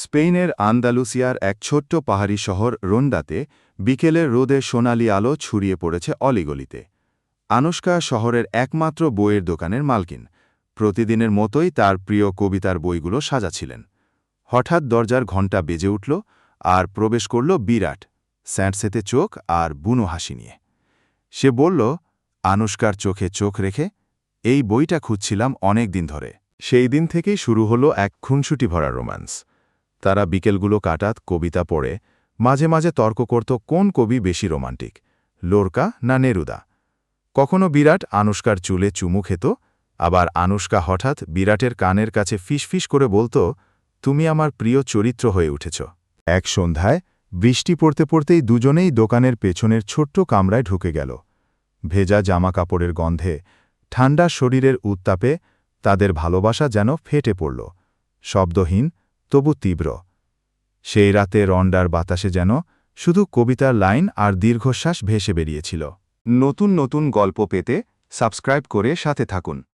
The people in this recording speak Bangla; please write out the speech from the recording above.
স্পেনের আন্দালুসিয়ার এক ছোট্ট পাহাড়ি শহর রোন্ডাতে বিকেলের রোদে সোনালি আলো ছড়িয়ে পড়েছে অলিগলিতে। আনুশকা শহরের একমাত্র বইয়ের দোকানের মালকিন। প্রতিদিনের মতোই তার প্রিয় কবিতার বইগুলো সাজাচ্ছিলেন। হঠাৎ দরজার ঘণ্টা বেজে উঠল, আর প্রবেশ করল বিরাট, স্যাঁতসেঁতে চোখ আর বুনো হাসি নিয়ে। সে বলল, আনুশকার চোখে চোখ রেখে, এই বইটা খুঁজছিলাম অনেক দিন ধরে। সেই দিন থেকেই শুরু হলো এক খুনসুটি ভরা রোম্যান্স। তারা বিকেলগুলো কাটাত কবিতা পড়ে, মাঝে মাঝে তর্ক করত কোন কবি বেশি রোমান্টিক, লোরকা না নেরুদা। কখনো বিরাট আনুশকার চুলে চুমু খেত, আবার আনুশকা হঠাৎ বিরাটের কানের কাছে ফিসফিস করে বলত, তুমি আমার প্রিয় চরিত্র হয়ে উঠেছ। এক সন্ধ্যায় বৃষ্টি পড়তে পড়তেই দুজনেই দোকানের পেছনের ছোট্ট কামরায় ঢুকে গেল। ভেজা জামা কাপড়ের গন্ধে, ঠান্ডা শরীরের উত্তাপে তাদের ভালোবাসা যেন ফেটে পড়ল, শব্দহীন তবু তীব্র। সেই রাতে রন্ডার বাতাসে যেন শুধু কবিতার লাইন আর দীর্ঘশ্বাস ভেসে বেরিয়েছিল। নতুন নতুন গল্প পেতে সাবস্ক্রাইব করে সাথে থাকুন।